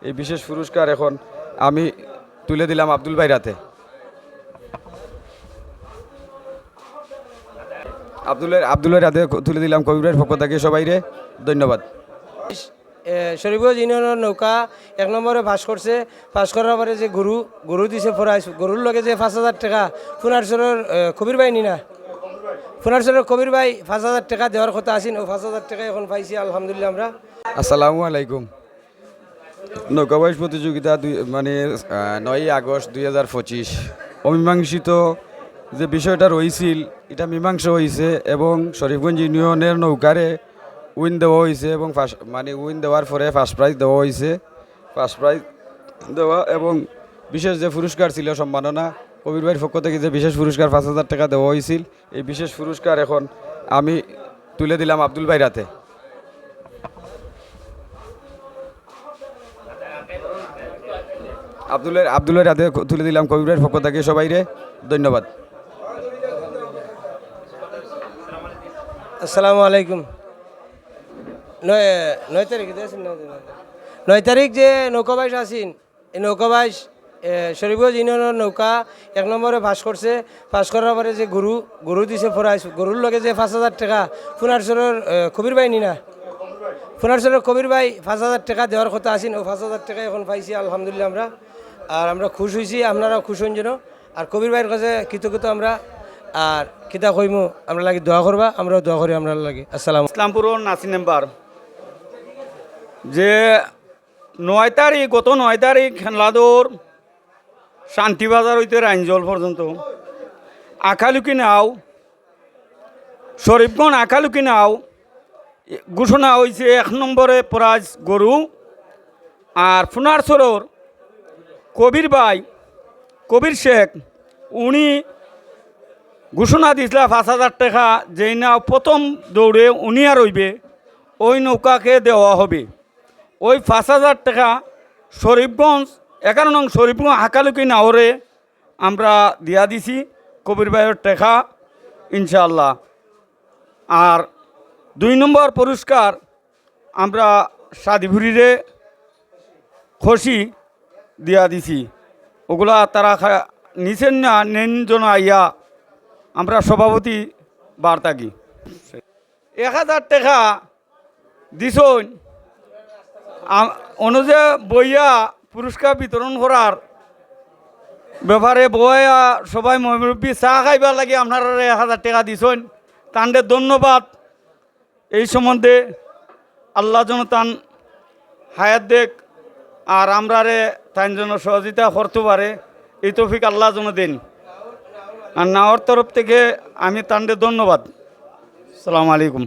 এই বিশেষ পুরস্কার এখন আমি তুলে দিলাম আব্দুল ভাইর হাতে। আব্দুলের হাতে তুলে দিলাম কবির ভাইয়ের পক্ষ থেকে সবাইরে ধন্যবাদ। শরীফগঞ্জ ইউনিয়নের নৌকা 1 নম্বরে পাস করছে। পাস করার পরে যে গরু দিছে প্রাইজ, গরুর লগে যে 5,000 টাকা ফুনারসরের কবির ভাই নিনা ফুনারসরের কবির ভাই 5,000 টাকা দেওয়ার কথা আছেন, ও 5,000 টাকা এখন পাইছি আলহামদুলিল্লাহ আমরা। আসসালামু আলাইকুম। নৌকাবাইশ প্রতিযোগিতা 9 আগস্ট 2025 অমীমাংসিত যে বিষয়টা রয়েছিল এটা মীমাংস হয়েছে এবং শরীফগঞ্জ ইউনিয়নের নৌকারে উইন দেওয়া হয়েছে এবং উইন দেওয়ার পরে ফার্স্ট প্রাইজ দেওয়া হয়েছে। ফার্স্ট প্রাইজ দেওয়া এবং বিশেষ যে পুরস্কার ছিল সম্মাননা কবির ভাইয়ের পক্ষ থেকে যে বিশেষ পুরস্কার 5,000 টাকা দেওয়া হয়েছিল, এই বিশেষ পুরস্কার এখন আমি তুলে দিলাম আব্দুল ভাইর হাতে। আব্দুলের হাতে তুলে দিলাম কবির ভাইয়ের পক্ষ থেকে সবাইরে ধন্যবাদ। আসসালামু আলাইকুম। 9 তারিখ যে নৌকাবাইশ আসিন, এই নৌকাবাইশ শরীফগঞ্জ ইউনিয়নের নৌকা 1 নম্বরে পাস করছে। পাস করার পরে যে গরু দিছে প্রাইজ, গরুর লগে যে 5,000 টাকা ফুনারসরের কবির ভাই নিনা ফুনারসরের কবির ভাই 5,000 টাকা দেওয়ার কথা আছেন, ও 5,000 টাকা এখন পাইছি আলহামদুলিল্লাহ আমরা। আর আমরা খুশ হয়েছি, আপনারাও খুশ হন যেন। আর কবির ভাইয়ের কাছে কৃতজ্ঞতা আমরা। আর কিতা কইমু, আমরা লাগে দোয়া করবা, আমরাও দোয়া করি আমরা লাগে। আসসালাম। ইসলামপুর নাসির নাম্বার যে 9 তারিখ গত 9 তারিখ খেলাদোর শান্তিবাজার হইতে রাইনজল পর্যন্ত আখালুকি নাও শরীফগঞ্জ আখালুকি নাও ঘোষণা হয়েছে 1 নম্বরে প্রাইজ গরু। আর ফুনারসরর কবির ভাই কবির শেখ উনি ঘোষণা দিয়েছিল 5,000 টাকা যেই নাও প্রথম দৌড়ে উনি আর হইবে ওই নৌকাকে দেওয়া হবে। ওই 5,000 টাকা শরীফগঞ্জ 11 নং শরীফগঞ্জ আকালুকি নাওরে আমরা দিয়া দিছি কবির ভাইয়ের টাকা ইনশাআল্লাহ। আর 2 নম্বর পুরস্কার আমরা সাদিভুরিরে খুশি দিয়া দিছি, ওগুলা তারা নিছেন না নেন জন আইয়া আমরা সভাপতি বার্তাকি 1,000 টাকা দিছন অনুযায়ী বইয়া পুরস্কার বিতরণ করার ব্যাপারে বইয়া সবাই মুরব্বী চা খাইবার লাগে আপনারা 1,000 টাকা দিছন, তান্ডে ধন্যবাদ। এই সম্বন্ধে আল্লাহ যেন তান হায়াত দেখ আর আমরারে তাই যেন সহযোগিতা করতে পারে, এই তৌফিক আল্লাহ যেন দেন। আর নাওয়ার তরফ থেকে আমি তান্ডে ধন্যবাদ। আসসালামু আলাইকুম।